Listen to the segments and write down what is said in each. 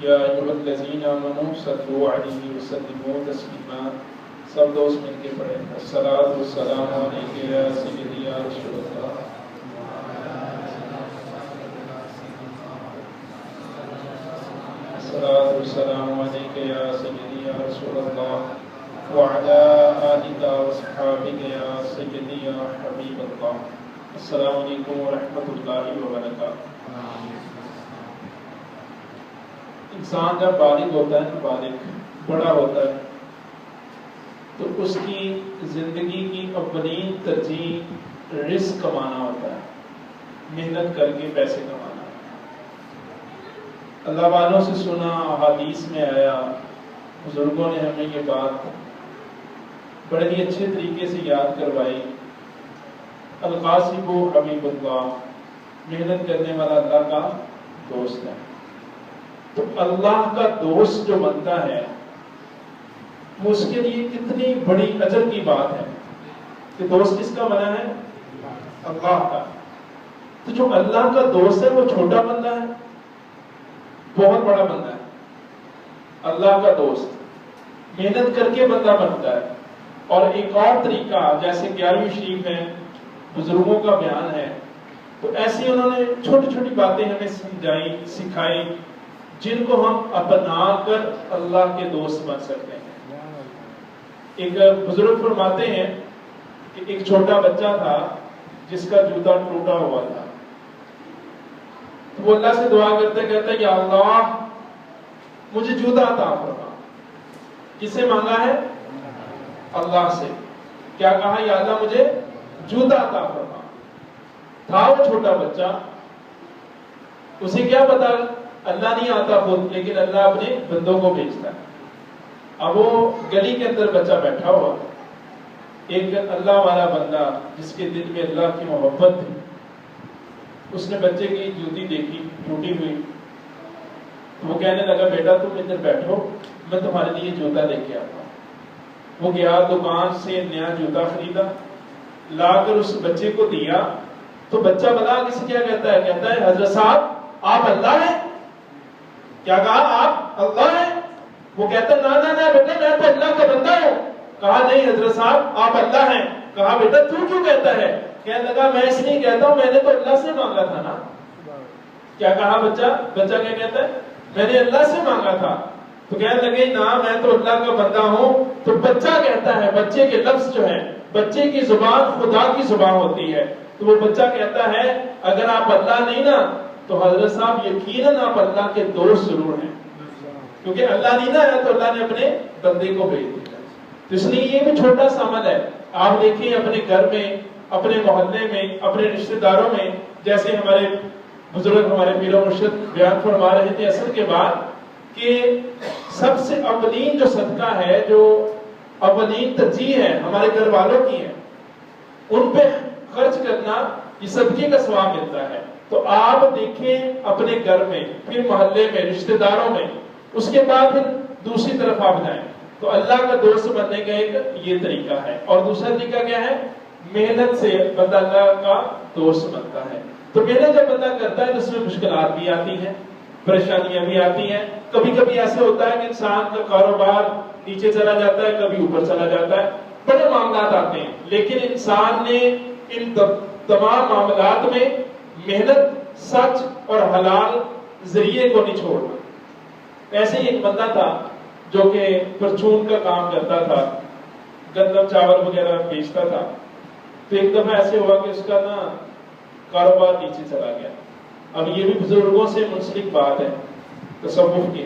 یا ایھا الذین آمنوا صلوا علیہ وسلموا تسلیما. سب دوست مل کے پڑھیں. الصلاۃ والسلام علیک یا سیدی یا رسول اللہ. الصلاۃ والسلام علیک یا سیدی یا رسول اللہ وعلی آلک واصحابک یا سیدی یا حبیب اللہ. السلام علیکم ورحمۃ اللہ وبرکاتہ. انسان جب بالغ ہوتا ہے، بالغ بڑا ہوتا ہے، تو اس کی زندگی کی اولین ترجیح رزق کمانا ہوتا ہے، محنت کر کے پیسے کمانا. اللہ والوں سے سنا، احادیث میں آیا، بزرگوں نے ہمیں یہ بات بڑے ہی اچھے طریقے سے یاد کروائی. القاسب حبیب اللہ، محنت کرنے والا اللہ کا دوست ہے. تو اللہ کا دوست جو بنتا ہے وہ اس کے لیے کتنی بڑی اجر کی بات ہے کہ دوست کس کا بنا ہے؟ اللہ کا. تو جو اللہ کا دوست ہے وہ چھوٹا بندہ ہے، بہت بڑا بندہ ہے. اللہ کا دوست محنت کر کے بندہ بنتا ہے. اور ایک اور طریقہ جیسے 11ویں شریف ہے، بزرگوں کا بیان ہے، تو ایسی انہوں نے چھوٹی چھوٹی باتیں ہمیں سمجھائی، سکھائی، جن کو ہم اپنا کر اللہ کے دوست بن سکتے ہیں. ایک بزرگ فرماتے ہیں کہ ایک چھوٹا بچہ تھا جس کا جوتا ٹوٹا ہوا تھا. تو وہ اللہ سے دعا کرتے کہتا ہے یا اللہ مجھے جوتا عطا فرما. کس سے مانگا ہے؟ اللہ سے. کیا کہا؟ یا اللہ مجھے جوتا عطا فرما. تھا وہ چھوٹا بچہ، اسے کیا پتا اللہ نہیں آتا خود، لیکن اللہ اپنے بندوں کو بھیجتا ہے. اب وہ گلی کے اندر بچہ بیٹھا ہوا، ایک اللہ والا بندہ جس کے دل میں اللہ کی محبت تھی، اس نے بچے کی جوتی دیکھی ٹوٹی ہوئی. وہ کہنے لگا بیٹا تم ادھر بیٹھو، میں تمہارے لیے جوتا لے کے آتا ہوں. وہ گیا دکان سے نیا جوتا خریدا، لا کر اس بچے کو دیا. تو بچہ بلا کسی کیا کہتا ہے؟ کہتا ہے حضرت صاحب آپ اللہ ہیں. کیا کہا؟ آپ اللہ ہیں. وہ کہتا ہے نا بیٹا میں تو اللہ کا بندہ ہوں. کہا نہیں حضرت صاحب آپ اللہ ہیں. کہا بیٹا تو کیوں کہتا ہے؟ کہنے لگا میں اس لیے کہتا ہوں میں نے تو اللہ سے مانگا تھا نا. کیا کہا بچہ کیا کہتا ہے؟ میں نے اللہ سے مانگا تھا. تو کہنے لگے نا میں تو اللہ کا بندہ ہوں. تو بچہ کہتا ہے، بچے کے لفظ جو ہیں، بچے کی زبان خدا کی زبان ہوتی ہے. تو وہ بچہ کہتا ہے اگر آپ اللہ نہیں نا تو حضرت صاحب یقیناً آپ اللہ کے دوست ضرور ہیں، کیونکہ اللہ نہیں نا ہے تو اللہ نے اپنے بندے کو بھیج دیا. تو اس لیے یہ بھی چھوٹا سا عمل ہے. آپ دیکھیں اپنے گھر میں، اپنے محلے میں، اپنے رشتہ داروں میں، جیسے ہمارے بزرگ ہمارے پیر و مرشد بیان فرما رہے تھے اثر کے بعد کہ سب سے اولین جو صدقہ ہے، جو اولین ترجیح ہے ہمارے گھر والوں کی ہے، ان پہ خرچ کرنا یہ صدقے کا ثواب ملتا ہے. تو آپ دیکھیں اپنے گھر میں، پھر محلے میں، رشتہ داروں میں، اس کے بعد پھر دوسری طرف آپ جائیں. تو اللہ کا دوست بننے کا ایک یہ طریقہ ہے. اور دوسرا طریقہ کیا ہے؟ محنت سے بندہ اللہ کا دوست بنتا ہے. تو محنت جب بندہ کرتا ہے تو اس میں مشکلات بھی آتی ہیں، پریشانیاں بھی آتی ہیں. کبھی کبھی ایسے ہوتا ہے کہ انسان کا کاروبار نیچے چلا جاتا ہے، کبھی اوپر چلا جاتا ہے، بڑے معاملات آتے ہیں. لیکن انسان نے ان تمام معاملات میں محنت، سچ اور حلال ذریعے کو نہیں چھوڑنا. ایسے ہی ایک بندہ تھا جو کہ پرچون کا کام کرتا تھا، گندم چاول وغیرہ بیچتا تھا. تو ایک دفعہ ایسے ہوا کہ اس کا نا کاروبار نیچے چلا گیا. اب یہ بھی بزرگوں سے منسلک بات ہے تصوف کی.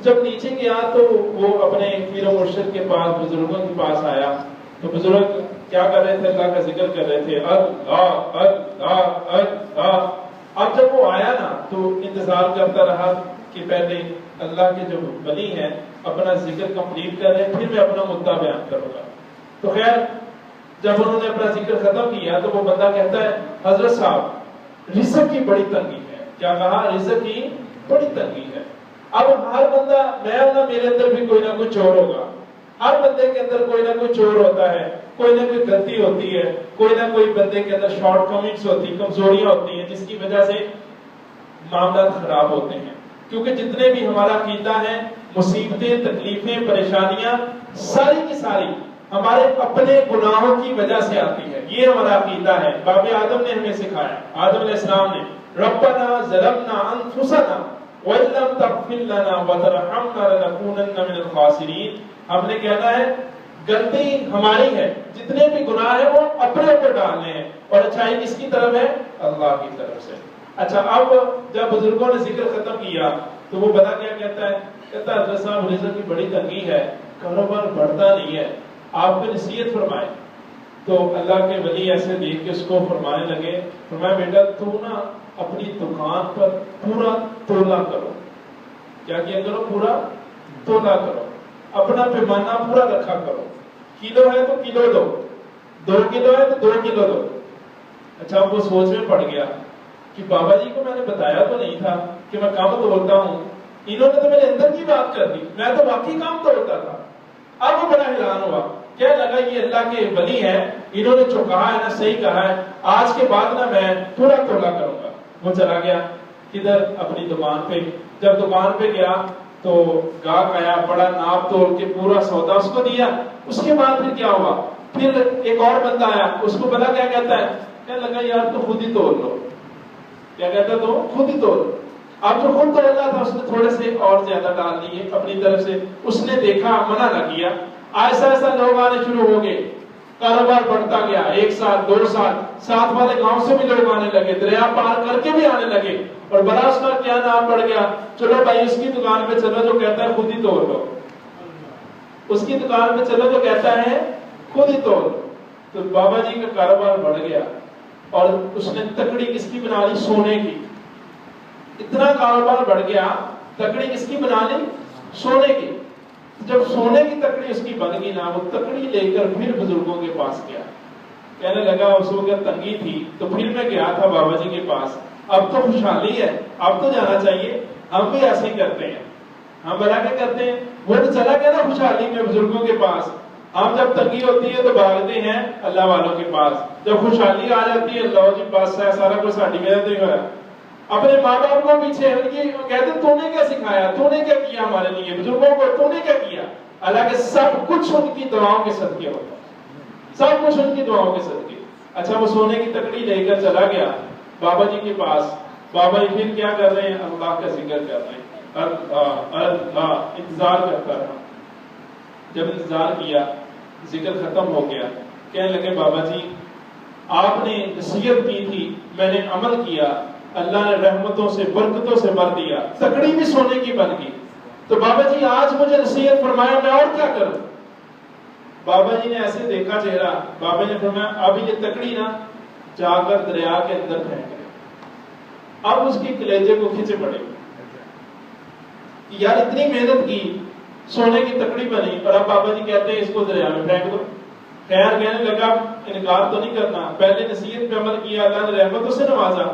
جب نیچے گیا تو وہ اپنے پیر و مرشد کے پاس، بزرگوں کے پاس آیا. تو بزرگ کیا کر رہے تھے؟ اللہ کا ذکر کر رہے تھے، اللہ اللہ اللہ. اب جب وہ آیا نا تو انتظار کرتا رہا کہ پہلے اللہ کے جو ولی ہیں اپنا ذکر کمپلیٹ کر رہے ہیں، پھر میں اپنا مدعا بیان کروں گا. تو خیر جب انہوں نے اپنا ذکر ختم کیا تو وہ بندہ کہتا ہے حضرت صاحب رزق کی بڑی تنگی ہے. کیا کہا؟ رزق کی بڑی تنگی ہے. اب ہر بندہ، میں ہوں نا، میرے اندر بھی کوئی نہ کوئی چور ہوگا. ہر بندے کے اندر کوئی نہ کوئی چور ہوتا ہے، کوئی نہ کوئی غلطی ہوتی ہے، کوئی نہ کوئی بندے کے اندر شارٹ کمنگز ہوتی، کمزوریاں ہوتی ہیں جس کی وجہ سے معاملات خراب ہوتے ہیں. کیونکہ جتنے بھی ہمارا عقیدہ ہے، مصیبتیں، تکلیفیں، پریشانیاں ساری کی ساری ہمارے اپنے گناہوں کی وجہ سے آتی ہے. یہ ہمارا عقیدہ ہے. باب آدم نے ہمیں سکھایا، آدم علیہ السلام نے، ربنا ظلمنا انفسنا وان لم تغفر لنا وترحمنا لنكونن من الخاسرین. ہم نے کہنا ہے غلطی ہماری ہے، جتنے بھی گناہ ہیں وہ اپنے اوپر ڈالنے ہیں، اور اچھائی کس کی طرف ہے؟ اللہ کی طرف سے. اچھا، اب جب بزرگوں نے ذکر ختم کیا تو وہ بتا کیا کہتا ہے؟ کہتا ہے حضرت صاحب رزق کی بڑی تنگی ہے، کاروبار بڑھتا نہیں ہے، آپ کو نصیحت فرمائے. تو اللہ کے ولی ایسے دیکھ کے اس کو فرمانے لگے، فرمایا بیٹا تو نا اپنی دکان پر پورا تولا کرو. کیا کیا کرو؟ پورا تولا کرو. اپنا پیمانہ پورا رکھا کرو. کلو ہے تو کلو دو، 2 کلو ہے تو 2 کلو دو. اچھا، وہ سوچ میں پڑ گیا کہ بابا جی کو میں نے بتایا تو نہیں تھا کہ میں کام توڑتا ہوں، انہوں نے تو میرے اندر کی بات کر دی، میں تو واقعی کام توڑتا تھا. اب وہ بڑا حیران ہوا، کہنے لگا یہ اللہ کے ولی ہے، انہوں نے جو کہا ہے نا صحیح کہا ہے، آج کے بعد نا میں پورا تولا کروں گا. وہ چلا گیا کدھر؟ اپنی دکان پہ. جب دکان پہ گیا تو گاہک آیا، بڑا ناپ توڑ کے پورا سودا اس کو دیا. اس کے بعد پھر کیا ہوا؟ پھر ایک اور بندہ آیا، اس کو پتا کیا کہتا ہے؟ کہنے لگا یار تو خود ہی توڑ لو. کیا کہتا تو خود ہی توڑ. اب جو خود توڑ رہا تھا اس نے تھوڑے سے اور زیادہ ڈال دیے اپنی طرف سے. اس نے دیکھا، منع نہ کیا. ایسا ایسا لوگ آنے شروع ہو گئے، کاروبار بڑھتا گیا. 1 سال 2 سال، ساتھ والے گاؤں سے بھی لوگ آنے لگے، دریا پار کر کے بھی آنے لگے. اور بڑا اس کا کیا نام پڑ گیا؟ چلو بھائی اس کی دکان پہ چلو، جو کہتا ہے خود ہی توڑ لو. اس کی دکان پہ چلو، جو کہتا ہے خود ہی توڑ. تو بابا جی کا کاروبار بڑھ گیا اور اس نے تکڑی کس کی بنا لی؟ سونے کی. اتنا کاروبار بڑھ گیا، تکڑی کس کی بنا لی؟ سونے کی. جب سونے کی تکڑی اس کی بن گئی نا، وہ تکڑی لے کر پھر بزرگوں کے پاس گیا. کہنے لگا اس وقت تنگی تھی تو پھر میں گیا تھا بابا جی کے پاس، اب تو خوشحالی ہے، اب تو جانا چاہیے. ہم بھی ایسے ہی کرتے ہیں. ہم بلا کے کرتے ہیں، وہ تو چلا گیا نا خوشحالی میں بزرگوں کے پاس. ہم جب تنگی ہوتی ہے تو بھاگتے ہیں اللہ والوں کے پاس، جب خوشحالی آ جاتی ہے اللہ جی بس ہے سارا کچھ ساڈی میرا تو ہی ہوا. اپنے ماں باپ کو پیچھے کہتے تو نے کیا سکھایا، تو نے کیا کیا ہمارے لیے، بزرگوں کو تو نے کیا کیا. حالانکہ سب کچھ ان کی دعاؤں کے صدقے ہوتا ہے، سب کچھ ان کی دعاؤں کے صدقے. اچھا، وہ سونے کی تکڑی لے کر چلا گیا بابا جی کے پاس. بابا جی پھر کیا کر رہے ہیں؟ اللہ کا ذکر کر رہے ہیں. انتظار کرتا رہا. جب انتظار کیا، ذکر ختم ہو گیا. کہنے لگے بابا جی آپ نے نصیحت کی تھی، میں نے عمل کیا، اللہ نے رحمتوں سے برکتوں سے بھر دیا، تکڑی بھی سونے کی بن گئی. تو بابا جی آج مجھے نصیحت فرمایا، میں اور کیا کروں؟ بابا جی نے ایسے دیکھا چہرہ، بابا جی نے فرمایا اب یہ تکڑی نا جا کر دریا کے اندر پھینک دے. اب اس کی کلیجے کو کھینچے پڑے یار اتنی محنت کی، سونے کی تکڑی بنی، اور اب بابا جی کہتے ہیں اس کو دریا میں پھینک دو. خیر کہنے لگا انکار تو نہیں کرنا، پہلے نصیحت پہ عمل کیا، اللہ نے رحمتوں سے نوازا،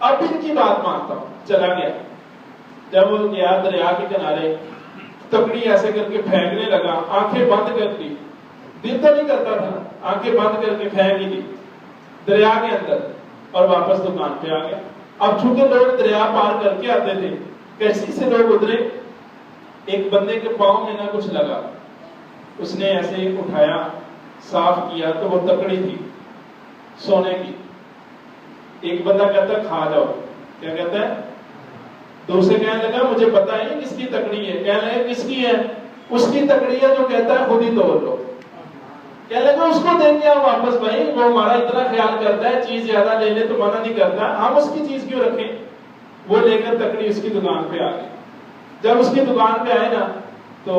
اب ان کی بات مانتا ہوں. چلا گیا. جب وہ گیا دریا کے کنارے، تکڑی ایسے کر کے پھینکنے لگا، آنکھیں بند کر دی. دل تو نہیں کرتا تھا، آنکھیں بند کر کے پھینک ہی دی دریا کے اندر، اور واپس دکان پہ آ گیا. اب چونکہ لوگ دریا پار کر کے آتے تھے، کیسی سے لوگ اترے. ایک بندے کے پاؤں میں نہ کچھ لگا، اس نے ایسے اٹھایا، صاف کیا تو وہ تکڑی تھی سونے کی. ایک بندہ کہتا ہے کھا جاؤ. کیا کہتا ہے؟ دوسرے کہنے لگا مجھے پتا ہے کس کی تکڑی ہے. کہنے لگا کس کی ہے؟ اس کی تکڑی ہے جو کہتا ہے خود ہی توڑ لو. کہنے لگا اس کو دیں گے ہم واپس، بھائی وہ ہمارا اتنا خیال کرتا ہے، چیز زیادہ لے لے تو منع نہیں کرتا، ہم اس کی چیز کیوں رکھیں. وہ لے کر تکڑی اس کی دکان پہ آ گئی. جب اس کی دکان پہ آئے نا تو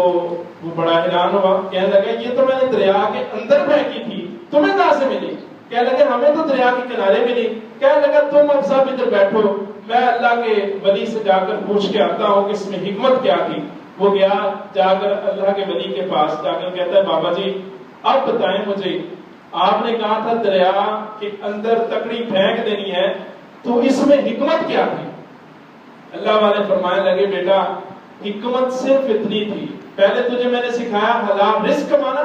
وہ بڑا حیران ہوا. کہنے لگا یہ تو میں نے دریا کے اندر پھینکی تھی، تمہیں کہاں سے ملی؟ کہنے لگا ہمیں تو دریا کے کنارے ملی. کہنے لگا تم اب سب ادھر بیٹھو، میں اللہ کے ولی سے جا کر پوچھ کے آتا ہوں کہ اس میں حکمت کیا تھی. وہ گیا، جا کر اللہ کے ولی کے پاس جا کر کہتا ہے بابا جی اب بتائیں مجھے، آپ نے کہا تھا دریا کے اندر تکڑی پھینک دینی ہے، تو اس میں حکمت کیا تھی؟ اللہ والے فرمانے لگے بیٹا حکمت صرف اتنی تھی، پہلے تجھے میں نے سکھایا حلال رزق کمانا،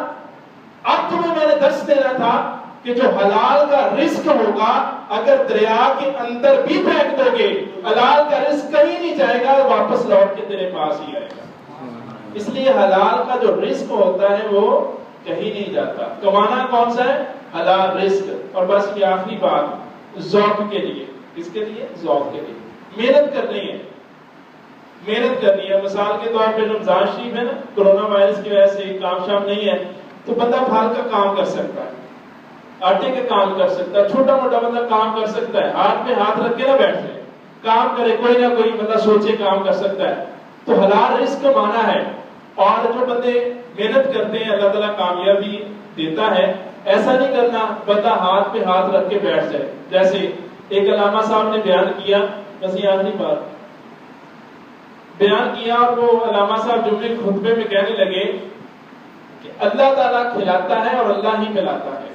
اب تمہیں میں نے درس دینا تھا کہ جو حلال کا رزق ہوگا اگر دریا کے اندر بھی پھینک دو گے، حلال کا رزق کہیں نہیں جائے گا واپس لوٹ کے تیرے پاس ہی آئے گا. اس لیے حلال کا جو رزق ہوتا ہے وہ کہیں نہیں جاتا. کمانا کون سا ہے؟ حلال رزق. اور بس یہ آخری بات ذوق کے لیے. کس کے لیے؟ ذوق کے لیے. محنت کرنی ہے، محنت کرنی ہے. مثال کے طور پہ رمضان شریف ہے نا، کرونا وائرس کی وجہ سے کام شام نہیں ہے تو بندہ پھال کا کام کر سکتا ہے، آٹے کا کام کر سکتا ہے، چھوٹا موٹا بندہ کام کر سکتا ہے. ہاتھ پہ ہاتھ رکھ کے نہ بیٹھ جائے، کام کرے، کوئی نہ کوئی بندہ سوچے کام کر سکتا ہے. تو حلال رزق کمانا ہے. اور جو بندے محنت کرتے ہیں اللہ تعالیٰ کامیابی دیتا ہے. ایسا نہیں کرنا بندہ ہاتھ پہ ہاتھ رکھ کے بیٹھ جائے. جیسے ایک علامہ صاحب نے بیان کیا، بس یہ آخری بات بیان کیا، اور وہ علامہ صاحب جمعے کے خطبے میں کہنے لگے کہ اللہ تعالیٰ کھلاتا ہے اور اللہ ہی پلاتا ہے.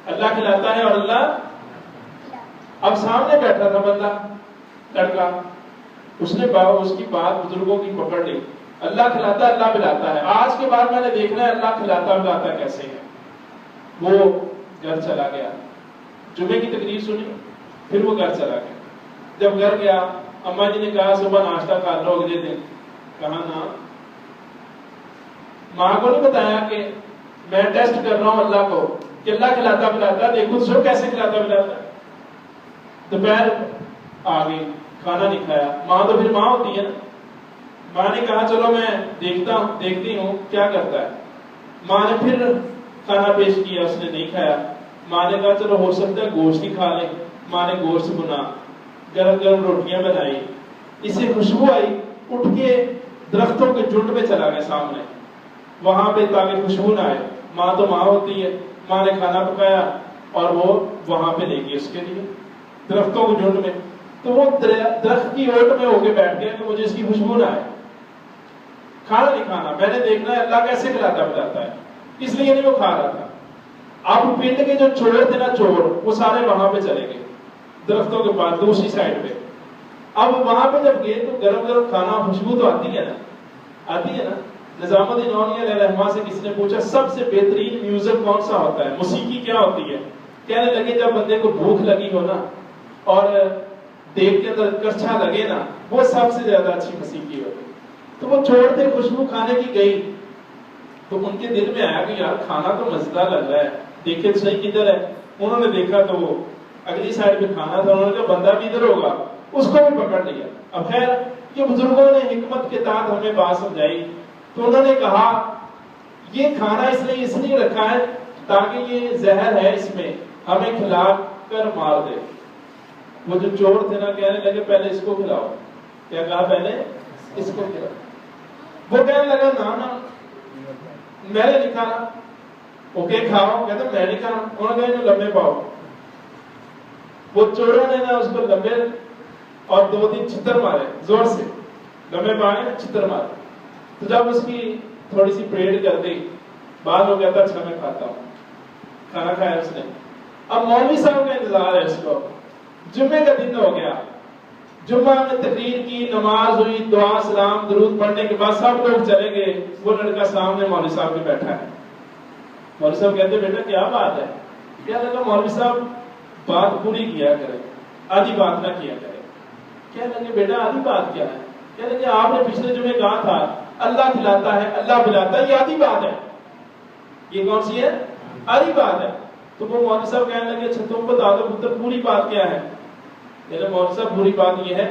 اللہ کھلاتا ہے اور اللہ. اب سامنے بیٹھا تھا بندہ لڑکا، اس نے اس کی بات بزرگوں کی پکڑ لی. اللہ کھلاتا ہے اللہ پلاتا ہے. آج کے بعد میں نے دیکھنا ہے اللہ کھلاتا پلاتا کیسے ہے. وہ گھر چلا گیا، جمعے کی تقریر سنی، پھر وہ گھر چلا گیا. جب گھر گیا اماں جی نے کہا صبح ناشتہ کھا لو اگلے دن. کہا نا، ماں کو نہیں بتایا کہ میں ٹیسٹ کر رہا ہوں اللہ کو کہ اللہ کھلاتا پلاتا، دیکھو سو کیسے کھلاتا پلاتا. دوپہر آ گئی، کھانا نہیں کھایا. ماں تو پھر ماں ہوتی ہے نا. ماں نے کہا چلو میں دیکھتی ہوں کیا کرتا ہے. ماں نے پھر کھانا پیش کیا، اس نے نہیں کھایا. ماں نے کہا چلو ہو سکتا ہے گوشت ہی کھا لیں. ماں نے گوشت بنا، گرم گرم روٹیاں بنائی. اسے خوشبو آئی، اٹھ کے درختوں کے جھنڈ میں چلا گیا سامنے وہاں پہ تاکہ خوشبو نہ آئے. ماں تو ماں ہوتی ہے. ماں نے کھانا پکایا اور وہ وہاں پہ لے گئی اس کے لیے درختوں کے جھنڈ میں. تو وہ درخت کی اوٹ میں ہو کے بیٹھ گیا کہ مجھے اس کی خوشبو نہ آئے. کھانا نہیں کھانا، میں نے دیکھنا ہے اللہ کیسے کھلاتا پلاتا ہے، اس لیے نہیں وہ کھا رہا تھا. اب پنڈ کے جو چور تھے نا، چور، وہ سارے وہاں پہ چلے گئے درختوں کے پاس دوسری سائڈ پہ. اب وہاں پہ جب گئے تو گرم گرم کھانا، خوشبو تو آتی ہے نا. نظام الدین اولیا علیہ الرحمہ سے کسی نے پوچھا سب سے بہترین میوزک کون سا ہوتا ہے، موسیقی کیا ہوتی ہے؟ کہنے لگے جب بندے کو بھوک لگی ہو نا اور دیکھ کے اندر کرچھا لگے نا، وہ سب سے زیادہ اچھی موسیقی ہوتی. تو وہ چھوڑ دے، خوشبو کھانے کی گئی تو ان کے دل میں آیا کہ یار کھانا تو مزیدار لگ رہا ہے، دیکھے تو صحیح کدھر ہے. انہوں نے دیکھا تو وہ اگلی سائڈ پہ کھانا تھا. انہوں نے کہا بندہ بھی ادھر ہوگا، اس کو بھی پکڑ لیا. اب خیر یہ بزرگوں نے حکمت کے تحت ہمیں بات سمجھائی. تو انہوں نے کہا یہ کھانا اس لیے رکھا ہے تاکہ یہ زہر ہے اس میں، ہمیں کھلا کر مار دے. وہ جو چور تھے نا کہنے لگے پہلے اس کو کھلاؤ. کیا کہا؟ پہلے اس کو کھلاؤ. وہ کہنے لگا نا میں نے نہیں کھانا. اوکے کھاؤ. کہتے میں نہیں کھانا. انہوں نے کہا لمبے پاؤ. وہ چوروں نے نا اس کو لمبے اور 2-3 چھتر مارے زور سے، لمبے پائے چھتر مارے. تو جب اس کی تھوڑی سی پریڈ کر دی، بعد وہ کہتا اچھا میں کھاتا ہوں. کھانا کھایا اس نے. اب مولوی صاحب کا انتظار ہے اس کو. جمعے کا دن ہو گیا، جمعہ میں تقریر کی، نماز ہوئی، دعا سلام درود پڑھنے کے بعد سب لوگ چلے گئے. وہ لڑکا سامنے مولوی صاحب کے بیٹھا ہے. مولوی صاحب کہتے بیٹا کیا بات ہے؟ کیا لگا مولوی صاحب بات پوری کیا کرے، آدھی بات نہ کیا کرے. کیا لگے بیٹا آدھی بات کیا ہے؟ کیا لگے آپ نے پچھلے جمعے کہا تھا اللہ کھلاتا ہے اللہ پلاتا ہے، یہ آدھی بات ہے. یہ کون سی ہے؟ آدھی بات ہے. تو وہ مولوی صاحب کہنے لگے اچھا تم بتا دو پتر پوری بات کیا ہے؟ مولوی صاحب پوری بات یہ ہے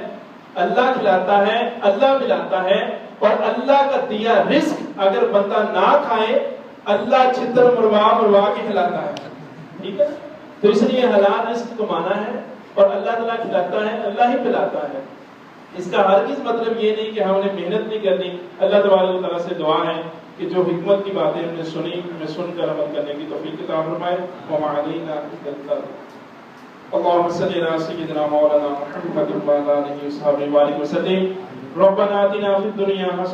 اللہ کھلاتا ہے اللہ پلاتا ہے، اور اللہ کا دیا رزق اگر بندہ نہ کھائے اللہ چھتر مروا کے کھلاتا ہے. ٹھیک ہے؟ تو اس لیے حلال رزق کمانا ہے اور اللہ تعالیٰ کھلاتا ہے اللہ ہی پلاتا ہے. اس کا ہرگز مطلب یہ نہیں کہ ہم نے محنت نہیں کرنی. اللہ تبارک و تعالیٰ سے دعا ہے کہ جو حکمت کی باتیں ہم نے سنی ہمیں سن کر عمل کرنے کی توفیق عطا فرمائے. وما علینا الا البلاغ. اللهم صل على سيدنا مولانا محمد وعلى اله وصحبه وسلم. ربنا آتنا في الدنيا حسنة